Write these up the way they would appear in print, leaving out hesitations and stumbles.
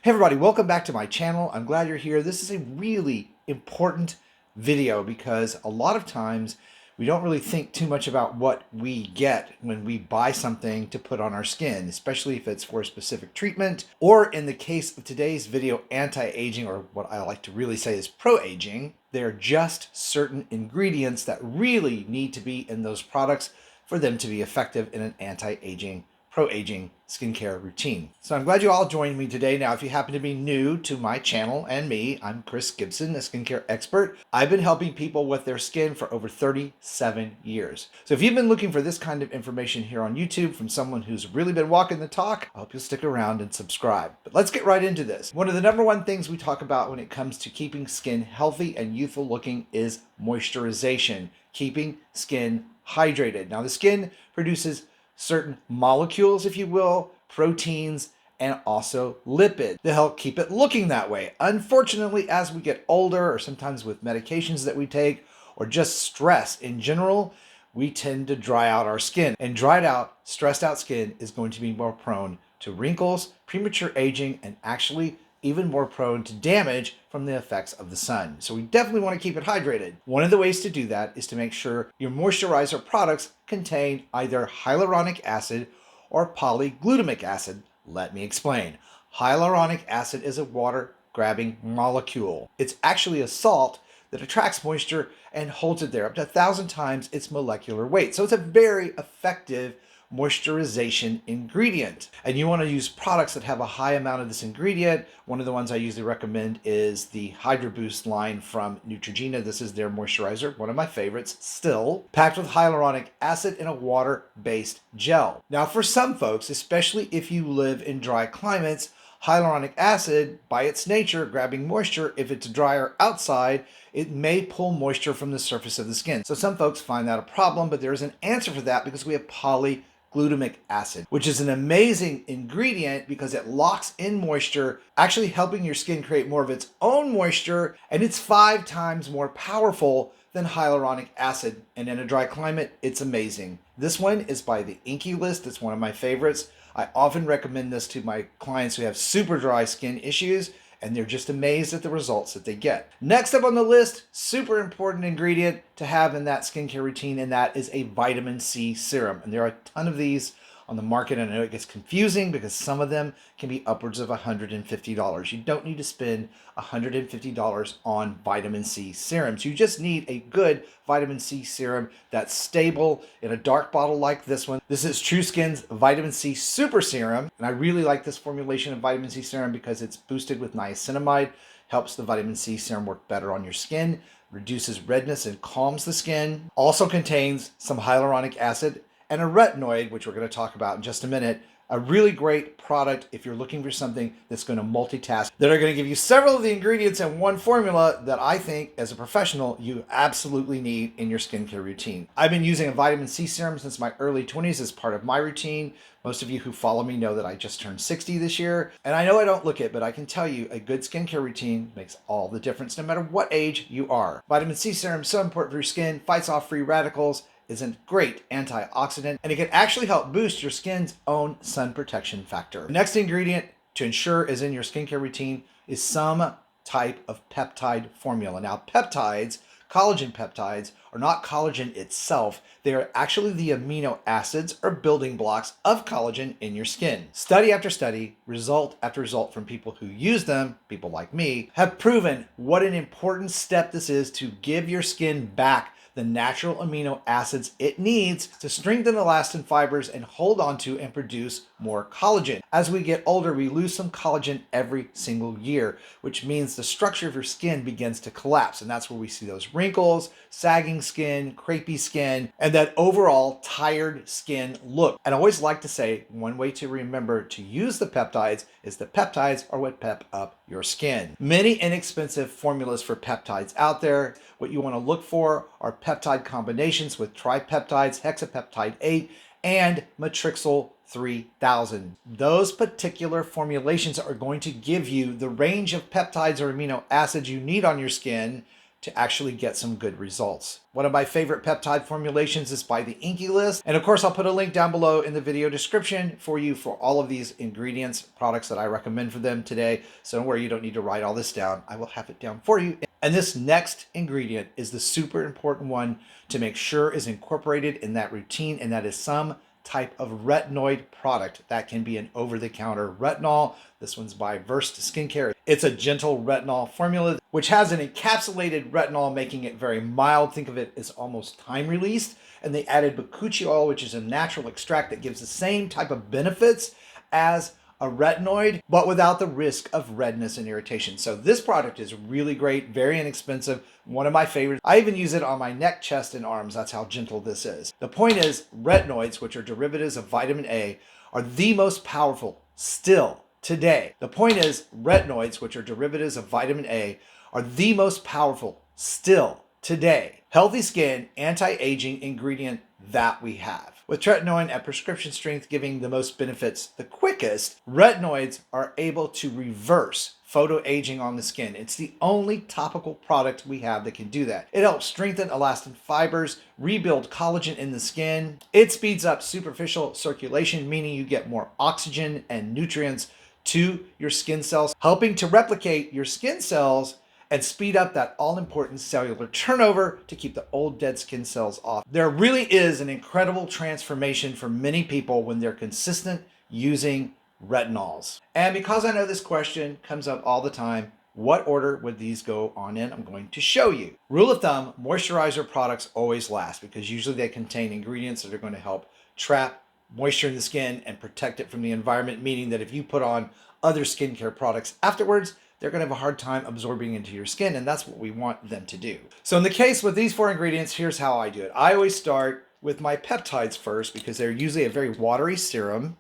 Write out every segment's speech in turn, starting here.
Hey everybody, welcome back to my channel. I'm glad you're here. This is a really important video because a lot of times we don't really think too much about what we get when we buy something to put on our skin, especially if it's for a specific treatment, or in the case of today's video, anti-aging, or what I like to really say is pro-aging. They're just certain ingredients that really need to be in those products for them to be effective in an anti-aging pro-aging skincare routine. So I'm glad you all joined me today. Now, if you happen to be new to my channel and me, I'm Chris Gibson, a skincare expert. I've been helping people with their skin for over 37 years. So if you've been looking for this kind of information here on YouTube from someone who's really been walking the talk, I hope you'll stick around and subscribe. But let's get right into this. One of the number one things we talk about when it comes to keeping skin healthy and youthful looking is moisturization, keeping skin hydrated. Now, the skin produces certain molecules, if you will, proteins, and also lipids to help keep it looking that way. Unfortunately, as we get older, or sometimes with medications that we take, or just stress in general, we tend to dry out our skin. And dried out, stressed out skin is going to be more prone to wrinkles, premature aging, and actually even more prone to damage from the effects of the sun. So we definitely want to keep it hydrated. One of the ways to do that is to make sure your moisturizer products contain either hyaluronic acid or polyglutamic acid. Let me explain. Hyaluronic acid is a water-grabbing molecule. It's actually a salt that attracts moisture and holds it there up to 1,000 times its molecular weight. So it's a very effective moisturization ingredient. And you want to use products that have a high amount of this ingredient. One of the ones I usually recommend is the Hydra Boost line from Neutrogena. This is their moisturizer, one of my favorites still, packed with hyaluronic acid in a water-based gel. Now, for some folks, especially if you live in dry climates, hyaluronic acid, by its nature, grabbing moisture, if it's drier outside, it may pull moisture from the surface of the skin. So some folks find that a problem, but there is an answer for that because we have polyglutamic acid, which is an amazing ingredient because it locks in moisture, actually helping your skin create more of its own moisture, and it's 5 times more powerful than hyaluronic acid. And in a dry climate, it's amazing. This one is by the Inky List. It's one of my favorites. I often recommend this to my clients who have super dry skin issues, and they're just amazed at the results that they get. Next up on the list, super important ingredient to have in that skincare routine, and that is a vitamin C serum. And there are a ton of these on the market. And I know it gets confusing because some of them can be upwards of $150. You don't need to spend $150 on vitamin C serums. You just need a good vitamin C serum that's stable in a dark bottle like this one. This is TrueSkin's Vitamin C Super Serum. And I really like this formulation of vitamin C serum because it's boosted with niacinamide, helps the vitamin C serum work better on your skin, reduces redness and calms the skin. Also contains some hyaluronic acid and a retinoid, which we're going to talk about in just a minute. A really great product if you're looking for something that's going to multitask, that are going to give you several of the ingredients in one formula that I think, as a professional, you absolutely need in your skincare routine. I've been using a vitamin C serum since my early 20s as part of my routine. Most of you who follow me know that I just turned 60 this year. And I know I don't look it, but I can tell you a good skincare routine makes all the difference no matter what age you are. Vitamin C serum is so important for your skin, fights off free radicals, is a great antioxidant, and it can actually help boost your skin's own sun protection factor. The next ingredient to ensure is in your skincare routine is some type of peptide formula. Now, peptides, collagen peptides, are not collagen itself. They are actually the amino acids or building blocks of collagen in your skin. Study after study, result after result from people who use them, people like me, have proven what an important step this is to give your skin back the natural amino acids it needs to strengthen elastin fibers and hold on to and produce more collagen. As we get older, we lose some collagen every single year, which means the structure of your skin begins to collapse. And that's where we see those wrinkles, sagging skin, crepey skin, and that overall tired skin look. And I always like to say one way to remember to use the peptides is the peptides are what pep up your skin. Many inexpensive formulas for peptides out there. What you want to look for are peptide combinations with tripeptides, hexapeptide 8, and matrixyl 3000. Those particular formulations are going to give you the range of peptides or amino acids you need on your skin to actually get some good results. One of my favorite peptide formulations is by the Inky List. And of course, I'll put a link down below in the video description for you for all of these ingredients, products that I recommend for them today. So don't worry, you don't need to write all this down. I will have it down for you. And this next ingredient is the super important one to make sure is incorporated in that routine, and that is some type of retinoid product. That can be an over-the-counter retinol. This one's by Versed Skincare. It's a gentle retinol formula, which has an encapsulated retinol, making it very mild. Think of it as almost time-released. And they added bakuchi oil, which is a natural extract that gives the same type of benefits as a retinoid, but without the risk of redness and irritation. So this product is really great, very inexpensive, one of my favorites. I even use it on my neck, chest, and arms. That's how gentle this is. The point is, retinoids, which are derivatives of vitamin A, are the most powerful still today. The point is, retinoids, which are derivatives of vitamin A, are the most powerful still today healthy skin anti-aging ingredient that we have. With tretinoin at prescription strength giving the most benefits the quickest, retinoids are able to reverse photoaging on the skin. It's the only topical product we have that can do that. It helps strengthen elastin fibers, rebuild collagen in the skin. It speeds up superficial circulation, meaning you get more oxygen and nutrients to your skin cells, helping to replicate your skin cells and speed up that all-important cellular turnover to keep the old dead skin cells off. There really is an incredible transformation for many people when they're consistent using retinols. And because I know this question comes up all the time, what order would these go on in? I'm going to show you. Rule of thumb, moisturizer products always last because usually they contain ingredients that are going to help trap moisture in the skin and protect it from the environment, meaning that if you put on other skincare products afterwards, they're going to have a hard time absorbing into your skin, and that's what we want them to do. So in the case with these 4 ingredients, here's how I do it. I always start with my peptides first because they're usually a very watery serum,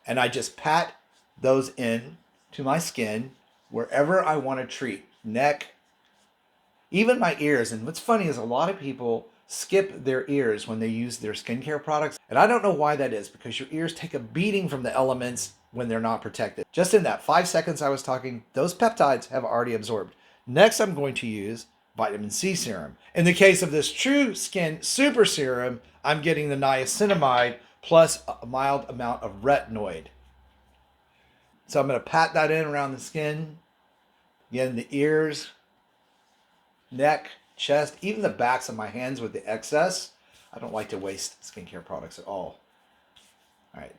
and I just pat those in to my skin wherever I want to treat. Neck, even my ears. And what's funny is a lot of people skip their ears when they use their skincare products, and I don't know why that is, because your ears take a beating from the elements when they're not protected. Just in that 5 seconds I was talking, those peptides have already absorbed. Next, I'm going to use vitamin C serum. In the case of this True Skin Super Serum, I'm getting the niacinamide plus a mild amount of retinoid. So I'm going to pat that in around the skin, again, the ears, neck, chest, even the backs of my hands with the excess. I don't like to waste skincare products at all. All right.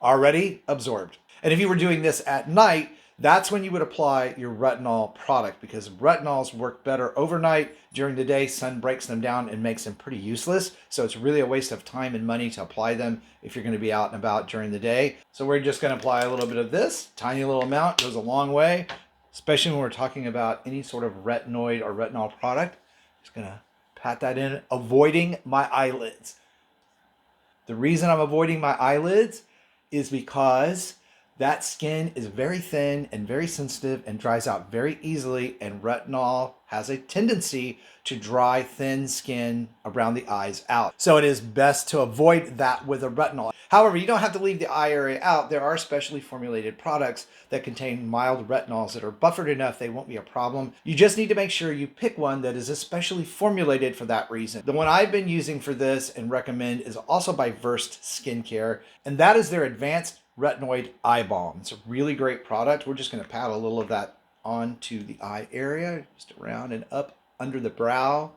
Already absorbed. And if you were doing this at night, that's when you would apply your retinol product, because retinols work better overnight. During the day, sun breaks them down and makes them pretty useless. So it's really a waste of time and money to apply them if you're going to be out and about during the day. So we're just going to apply a little bit of this, tiny little amount, goes a long way, especially when we're talking about any sort of retinoid or retinol product. Just going to pat that in, avoiding my eyelids. The reason I'm avoiding my eyelids is because that skin is very thin and very sensitive and dries out very easily, and retinol has a tendency to dry thin skin around the eyes out. So it is best to avoid that with a retinol. However, you don't have to leave the eye area out. There are specially formulated products that contain mild retinols that are buffered enough they won't be a problem. You just need to make sure you pick one that is especially formulated for that reason. The one I've been using for this and recommend is also by Versed Skincare, and that is their Advanced Retinoid Eye Balm. It's a really great product. We're just going to pat a little of that onto the eye area, just around and up under the brow.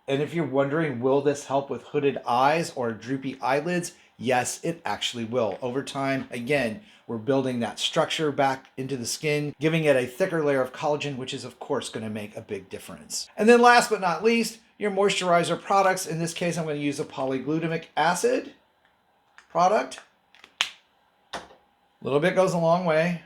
And if you're wondering, will this help with hooded eyes or droopy eyelids? Yes, it actually will. Over time, again, we're building that structure back into the skin, giving it a thicker layer of collagen, which is of course going to make a big difference. And then last but not least, your moisturizer products. In this case, I'm going to use a polyglutamic acid product. A little bit goes a long way.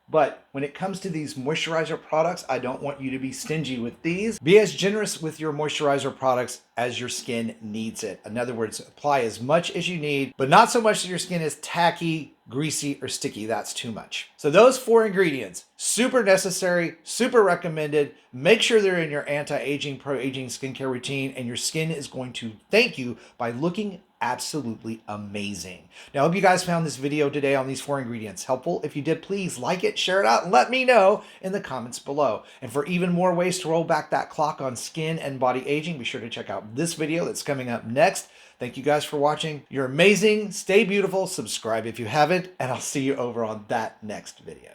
But when it comes to these moisturizer products, I don't want you to be stingy with these. Be as generous with your moisturizer products as your skin needs it. In other words, apply as much as you need, but not so much that your skin is tacky, greasy, or sticky. That's too much. So those 4 ingredients, super necessary, super recommended. Make sure they're in your anti-aging, pro-aging skincare routine, and your skin is going to thank you by looking absolutely amazing. Now, I hope you guys found this video today on these 4 ingredients helpful. If you did, please like it, share it out, and let me know in the comments below. And for even more ways to roll back that clock on skin and body aging, be sure to check out this video that's coming up next. Thank you guys for watching. You're amazing. Stay beautiful. Subscribe if you haven't, and I'll see you over on that next video.